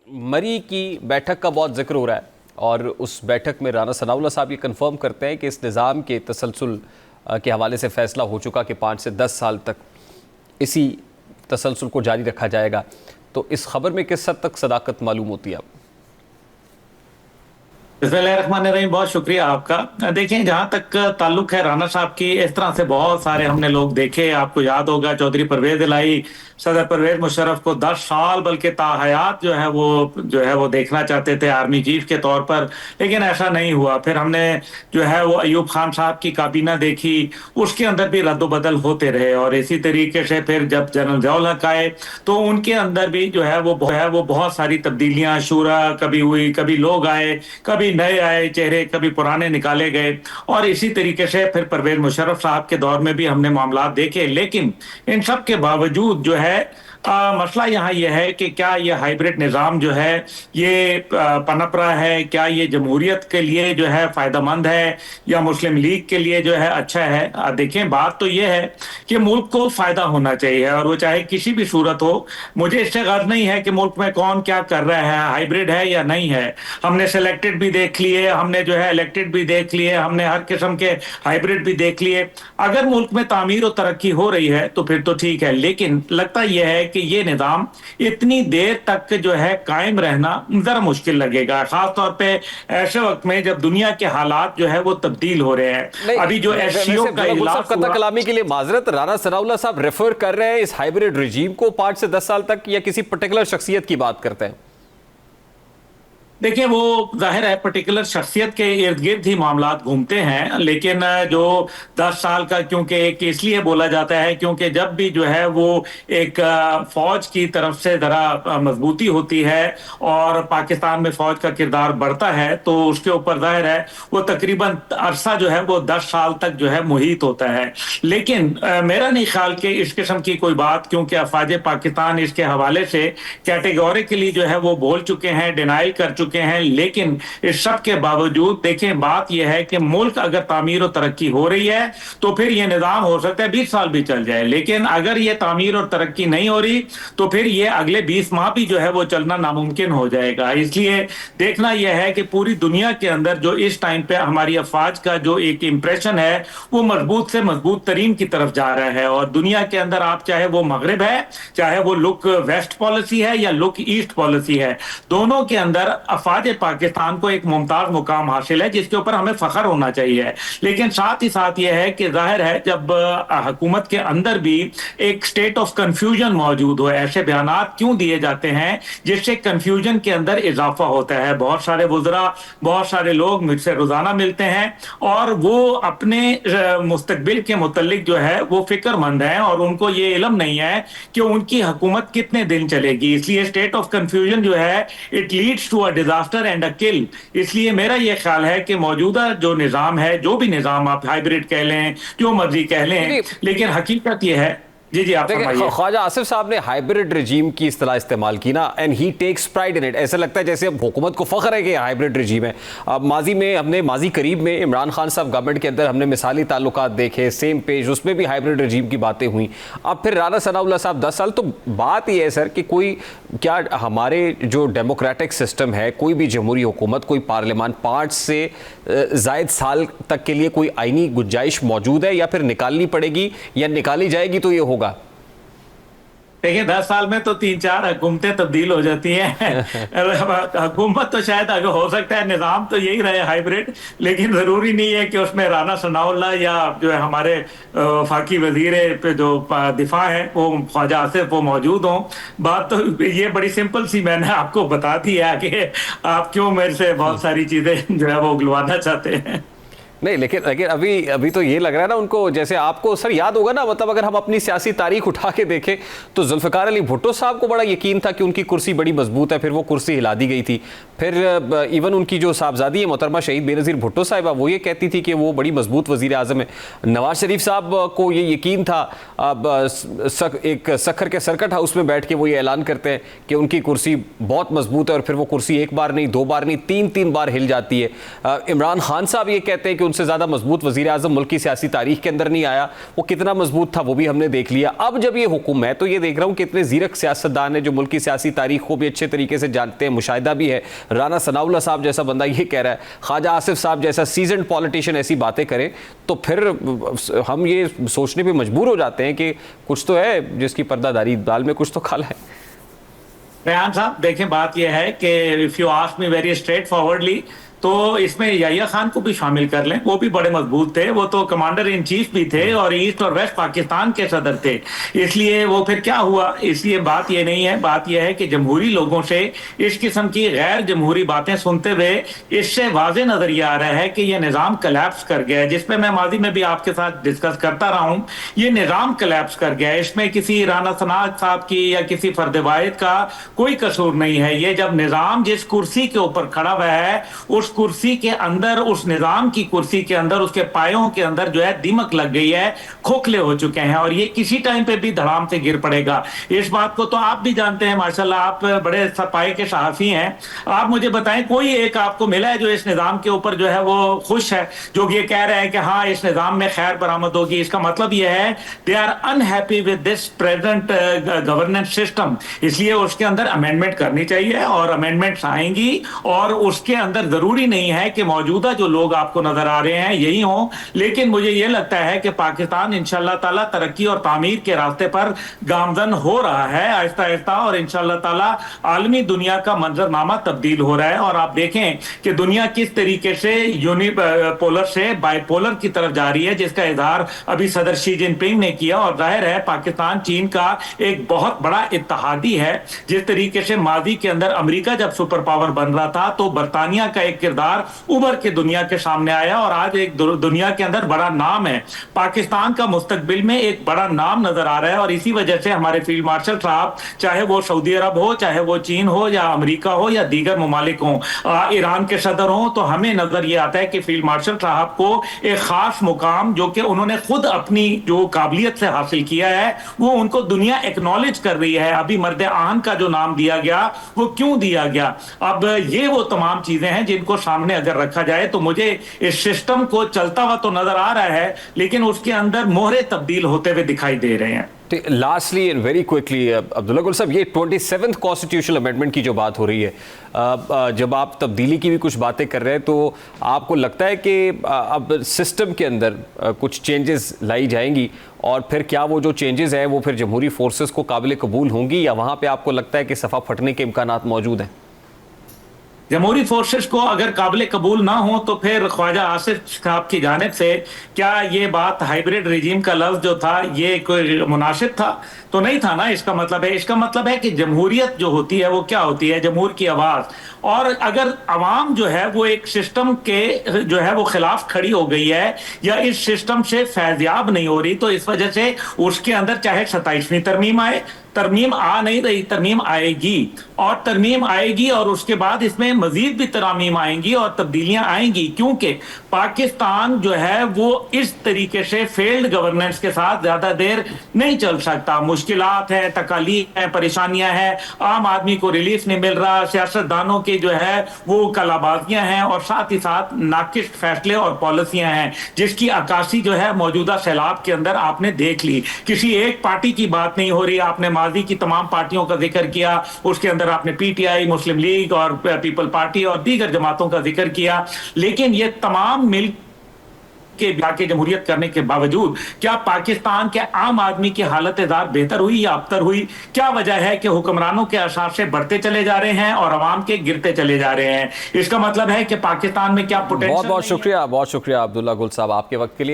مری کی بیٹھک کا بہت ذکر ہو رہا ہے اور اس بیٹھک میں رانا ثناء اللہ صاحب یہ کنفرم کرتے ہیں کہ اس نظام کے تسلسل کے حوالے سے فیصلہ ہو چکا کہ 5 سے 10 سال تک اسی تسلسل کو جاری رکھا جائے گا. تو اس خبر میں کس حد تک صداقت معلوم ہوتی ہے آپ؟ بسم اللہ الرحمن الرحیم. بہت شکریہ آپ کا. دیکھیں جہاں تک تعلق ہے رانا صاحب کی، اس طرح سے بہت سارے ہم نے لوگ دیکھے. آپ کو یاد ہوگا چودھری پرویز الہی صدر پرویز مشرف کو 10 سال بلکہ تاحیات جو ہے وہ دیکھنا چاہتے تھے آرمی چیف کے طور پر، لیکن ایسا نہیں ہوا. پھر ہم نے جو ہے وہ ایوب خان صاحب کی کابینہ دیکھی، اس کے اندر بھی رد و بدل ہوتے رہے. اور اسی طریقے سے پھر جب جنرل ضیاء الحق آئے تو ان کے اندر بھی جو ہے وہ بہت ساری تبدیلیاں شورا کبھی ہوئی، کبھی لوگ آئے، کبھی نئے آئے چہرے، کبھی پرانے نکالے گئے. اور اسی طریقے سے پھر پرویز مشرف صاحب کے دور میں بھی ہم نے معاملات دیکھے. لیکن ان سب کے باوجود جو ہے مسئلہ یہاں یہ ہے کہ کیا یہ ہائیبرڈ نظام جو ہے یہ پنپ رہا ہے، کیا یہ جمہوریت کے لیے جو ہے فائدہ مند ہے یا مسلم لیگ کے لیے جو ہے اچھا ہے. دیکھیں بات تو یہ ہے کہ ملک کو فائدہ ہونا چاہیے، اور وہ چاہے کسی بھی صورت ہو. مجھے اس سے غرض نہیں ہے کہ ملک میں کون کیا کر رہا ہے، ہائیبرڈ ہے یا نہیں ہے. ہم نے سلیکٹڈ بھی دیکھ لیے، ہم نے جو ہے الیکٹڈ بھی دیکھ لیے، ہم نے ہر قسم کے ہائیبرڈ بھی دیکھ لیے. اگر ملک میں تعمیر و ترقی ہو رہی ہے تو پھر تو ٹھیک ہے، لیکن لگتا یہ ہے کہ یہ نظام اتنی دیر تک جو ہے قائم رہنا ذرا مشکل لگے گا، خاص طور پہ ایسے وقت میں جب دنیا کے حالات جو ہے وہ تبدیل ہو رہے ہیں. ابھی جو ایس سی او کا اجلاس ہوا، کلامی کے لیے معذرت، رانا ثناء اللہ صاحب ریفر کر رہے ہیں اس ہائیبرڈ رجیم کو 5 سے 10 سال تک، یا کسی پرٹیکولر شخصیت کی بات کرتے ہیں؟ دیکھیں وہ ظاہر ہے پرٹیکولر شخصیت کے ارد گرد ہی معاملات گھومتے ہیں، لیکن جو 10 سال کا کیونکہ ایک اس لیے بولا جاتا ہے کیونکہ جب بھی جو ہے وہ ایک فوج کی طرف سے ذرا مضبوطی ہوتی ہے اور پاکستان میں فوج کا کردار بڑھتا ہے تو اس کے اوپر ظاہر ہے وہ تقریباً عرصہ جو ہے وہ 10 سال تک جو ہے محیط ہوتا ہے. لیکن میرا نہیں خیال کہ اس قسم کی کوئی بات، کیونکہ افواج پاکستان اس کے حوالے سے کیٹیگوریکلی جو ہے وہ بول چکے ہیں، ڈینائل کر چکے ہیں. لیکن اس سب کے باوجود دیکھیں بات یہ ہے کہ ملک اگر تعمیر و ترقی ہو رہی ہے تو پھر یہ نظام ہو سکتا ہے 20 سال بھی چل جائے، لیکن اگر یہ تعمیر اور ترقی نہیں ہو رہی تو پھر یہ اگلے 20 ماہ بھی جو ہے وہ چلنا ناممکن ہو جائے گا. اس لیے دیکھنا یہ ہے کہ پوری دنیا کے اندر جو اس ٹائم پہ ہماری افواج کا جو ایک امپریشن ہے وہ مضبوط سے مضبوط ترین کی طرف جا رہا ہے. اور دنیا کے اندر آپ چاہے وہ مغرب ہے، چاہے وہ لک ویسٹ پالیسی ہے یا لک ایسٹ پالیسی ہے، دونوں کے اندر افواج پاکستان کو ایک ممتاز مقام حاصل ہے جس کے اوپر ہمیں فخر ہونا چاہیے. لیکن ساتھ ہی ساتھ یہ ہے کہ ظاہر ہے جب حکومت کے اندر بھی ایک سٹیٹ آف کنفیوژن موجود ہو، ایسے بیانات کیوں دیے جاتے ہیں جس سے کنفیوژن کے اندر اضافہ ہوتا ہے. بہت سارے وزراء، بہت سارے لوگ مجھ سے روزانہ ملتے ہیں اور وہ اپنے مستقبل کے متعلق جو ہے وہ فکر مند ہیں اور ان کو یہ علم نہیں ہے کہ ان کی حکومت کتنے دن چلے گی. اس لیے سٹیٹ آف کنفیوژن جو ہے it leads to a disaster and a kill. اس لیے میرا یہ خیال ہے کہ موجودہ جو نظام ہے، جو بھی نظام آپ ہائیبرڈ کہہ لیں، جو مرضی کہہ لیں، لیکن حقیقت یہ ہے. جی آپ فرمائیے. خواجہ آصف صاحب نے ہائیبرڈ رجیم کی اصطلاح استعمال کی نا، and he takes pride in it. ایسا لگتا ہے جیسے اب حکومت کو فخر ہے کہ ہائیبرڈ رجیم ہے. اب ماضی قریب میں عمران خان صاحب گورنمنٹ کے اندر ہم نے مثالی تعلقات دیکھے، سیم پیج، اس میں بھی ہائیبرڈ رجیم کی باتیں ہوئیں. اب پھر رانا ثناء اللہ صاحب 10 سال. تو بات یہ ہے سر کہ کیا ہمارے جو ڈیموکریٹک سسٹم ہے، کوئی بھی جمہوری حکومت، کوئی پارلیمان 5 سے زائد سال تک کے لیے کوئی آئینی گنجائش موجود ہے، یا پھر نکالنی پڑے گی، یا نکالی جائے گی تو یہ ہوگا؟ دیکھیں 10 سال میں تو 3-4 حکومتیں تبدیل ہو جاتی ہیں. حکومت تو شاید اگر ہو سکتا ہے نظام تو یہی رہے ہائیبرڈ، لیکن ضروری نہیں ہے کہ اس میں رانا ثناء اللہ یا جو ہے ہمارے وفاقی وزیر جو دفاع ہیں وہ خواجہ آصف وہ موجود ہوں. بات تو یہ بڑی سمپل سی میں نے آپ کو بتا دی ہے کہ آپ کیوں میرے سے بہت ساری چیزیں جو ہے وہ اگلوانا چاہتے ہیں. نہیں، لیکن ابھی تو یہ لگ رہا ہے نا ان کو، جیسے آپ کو سر یاد ہوگا نا، مطلب اگر ہم اپنی سیاسی تاریخ اٹھا کے دیکھیں تو ذوالفقار علی بھٹو صاحب کو بڑا یقین تھا کہ ان کی کرسی بڑی مضبوط ہے، پھر وہ کرسی ہلا دی گئی تھی. پھر ایون ان کی جو صاحبزادی ہے محترمہ شہید بے نظیر بھٹو صاحبہ، وہ یہ کہتی تھی کہ وہ بڑی مضبوط وزیر اعظم ہے. نواز شریف صاحب کو یہ یقین تھا، ایک سکھر کے سرکٹ ہاؤس میں بیٹھ کے وہ یہ اعلان کرتے ہیں کہ ان کی کرسی بہت مضبوط ہے، اور پھر وہ کرسی ایک بار نہیں، 2 بار نہیں، 3 بار ہل جاتی ہے. عمران خان صاحب یہ کہتے ہیں کہ ان سے زیادہ مضبوط وزیر اعظم ملک کی سیاسی تاریخ کے اندر نہیں آیا. وہ کتنا مضبوط تھا وہ بھی ہم نے دیکھ لیا. اب جب یہ حکم ہے تو یہ دیکھ رہا ہوں کہ اتنے زیرک سیاستدان ہیں جو ملک کی سیاسی تاریخ کو بھی اچھے طریقے سے جانتے ہیں, مشاہدہ بھی ہے. رانا ثناء اللہ صاحب جیسا بندہ یہ کہہ رہا ہے, خواجہ آصف صاحب جیسا سیزنڈ پولیٹیشین ایسی باتیں کریں, تو پھر ہم یہ سوچنے پہ مجبور ہو جاتے ہیں کہ کچھ تو ہے جس کی پردہ داری دال میں کچھ تو کھالا ہے. ریحان صاحب دیکھیں, بات یہ ہے کہ if you ask me very straightforwardly, تو اس میں یحییٰ خان کو بھی شامل کر لیں, وہ بھی بڑے مضبوط تھے, وہ تو کمانڈر ان چیف بھی تھے اور ایسٹ اور ویسٹ پاکستان کے صدر تھے. اس لیے وہ پھر کیا ہوا, اس لیے بات یہ نہیں ہے, بات یہ ہے کہ جمہوری لوگوں سے اس قسم کی غیر جمہوری باتیں سنتے ہوئے اس سے واضح نظر یہ آ رہا ہے کہ یہ نظام کلیپس کر گیا ہے, جس پہ میں ماضی میں بھی آپ کے ساتھ ڈسکس کرتا رہا ہوں. یہ نظام کلیپس کر گیا ہے, اس میں کسی رانا ثناء صاحب کی یا کسی فرد واحد کا کوئی قصور نہیں ہے. یہ جب نظام جس کرسی کے اوپر کھڑا ہوا ہے, اس کرسی کے اندر, اس نظام کی کرسی کے اندر, اس کے پایوں کے اندر جو ہے دیمک لگ گئی ہے, کھوکھلے ہو چکے ہیں, اور یہ کسی ٹائم پہ بھی دھڑام سے گر پڑے گا. اس بات کو تو آپ بھی جانتے ہیں, ماشاءاللہ آپ بڑے سپاہی کے صحافی ہیں. آپ مجھے بتائیں کوئی ایک آپ کو ملا ہے جو اس نظام کے اوپر جو ہے وہ خوش ہے, جو یہ کہہ رہے ہیں کہ ہاں اس نظام میں خیر برآمد ہوگی. اس کا مطلب یہ ہے they are unhappy with this present governance system. اس لیے اس کے اندر امینڈمنٹ کرنی چاہیے, اور امینڈمنٹس آئیں گی, اور اس کے اندر ضروری نہیں ہے کہ موجودہ جو لوگ آپ کو نظر آ رہے ہیں یہی ہوں, لیکن مجھے یہ لگتا ہے کہ پاکستان انشاءاللہ تعالیٰ ترقی اور تعمیر کے راستے پر گامزن ہو رہا ہے آہستہ آہستہ, اور انشاءاللہ تعالیٰ عالمی دنیا کا منظرنامہ تبدیل ہو رہا ہے. اور آپ دیکھیں کہ دنیا کس طریقے سے یونی پولر سے بائی پولر کی طرف جا رہی ہے, جس کا اظہار ابھی صدر شی جن پنگ نے کیا. اور ظاہر ہے پاکستان چین کا ایک بہت بڑا اتحادی ہے. جس طریقے سے ماضی کے اندر امریکہ جب سپر پاور بن رہا تھا تو برطانیہ کا ایک کردار ابھر کے دنیا کے سامنے آیا, اور آج ایک دنیا کے اندر بڑا نام ہے. پاکستان کا مستقبل میں ایک بڑا نام نظر آ رہا ہے, اور اسی وجہ سے ہمارے فیلڈ مارشل صاحب, چاہے وہ سعودی عرب ہو, چاہے وہ چین ہو, یا امریکہ ہو, یا دیگر ممالک ہوں, ایران کے صدر ہوں, تو ہمیں نظر یہ آتا ہے کہ فیلڈ مارشل صاحب کو ایک خاص مقام جو کہ انہوں نے خود اپنی جو قابلیت سے حاصل کیا ہے وہ ان کو دنیا ایکنالج کر رہی ہے. ابھی مرد آہن کا جو نام دیا گیا وہ کیوں دیا گیا؟ اب یہ وہ تمام چیزیں ہیں جن کو سامنے اگر رکھا جائے تو مجھے اس سسٹم کو چلتا ہوا تو نظر آ رہا ہے, لیکن اس کے اندر مہرے تبدیل ہوتے ہوئے دکھائی دے رہے ہیں. لاسٹلی اینڈ ویری کوئکلی عبداللہ گل صاحب, یہ 27th کانسٹیٹیوشنل امینڈمنٹ کی جو بات ہو رہی ہے, جب آپ تبدیلی کی بھی کچھ باتیں کر رہے ہیں تو آپ کو لگتا ہے کہ اب سسٹم کے اندر کچھ چینجز لائی جائیں گی, اور پھر کیا وہ جو چینجز ہیں وہ پھر جمہوری فورسز کو قابل قبول ہوں گی, یا وہاں پہ آپ کو لگتا ہے کہ صفحہ پھٹنے کے امکانات موجود ہیں؟ جمہوری فورسز کو اگر قابل قبول نہ ہوں تو پھر خواجہ آصف صاحب کی جانب سے کیا یہ بات ہائیبریڈ رجیم کا لفظ جو تھا یہ کوئی مناسب تھا؟ تو نہیں تھا نا. اس کا مطلب ہے کہ جمہوریت جو ہوتی ہے وہ کیا ہوتی ہے؟ جمہور کی آواز. اور اگر عوام جو ہے وہ ایک سسٹم کے جو ہے وہ خلاف کھڑی ہو گئی ہے, یا اس سسٹم سے فیضیاب نہیں ہو رہی, تو اس وجہ سے اس کے اندر چاہے 27ویں ترمیم آئے, ترمیم آ نہیں رہی, ترمیم آئے گی, اور ترمیم آئے گی, اور اس کے بعد اس میں مزید بھی ترامیم آئیں گی اور تبدیلیاں آئیں گی, کیونکہ پاکستان جو ہے وہ اس طریقے سے فیلڈ گورننس کے ساتھ زیادہ دیر نہیں چل سکتا. مشکلات ہیں, تکالیف ہیں, پریشانیاں ہیں, عام آدمی کو ریلیف نہیں مل رہا, سیاستدانوں کی جو ہے وہ کلا بازیاں ہیں, اور ساتھ ہی ساتھ ناقص فیصلے اور پالیسیاں ہیں, جس کی عکاسی جو ہے موجودہ سیلاب کے اندر آپ نے دیکھ لی. کسی ایک پارٹی کی بات نہیں ہو رہی, آپ نے ماضی کی تمام پارٹیوں کا ذکر کیا, اس کے اندر آپ نے P T I, Muslim league اور پیپل پارٹی اور دیگر جماعتوں کا ذکر کیا, لیکن یہ تمام مل کے جمہوریت کرنے کے باوجود کیا پاکستان کے عام آدمی کی حالت زار بہتر ہوئی یا ابتر ہوئی؟ کیا وجہ ہے کہ حکمرانوں کے اثاثے سے بڑھتے چلے جا رہے ہیں اور عوام کے گرتے چلے جا رہے ہیں؟ اس کا مطلب ہے کہ پاکستان میں کیا پوٹینشل. بہت شکریہ عبداللہ گل صاحب آپ کے وقت کے لیے.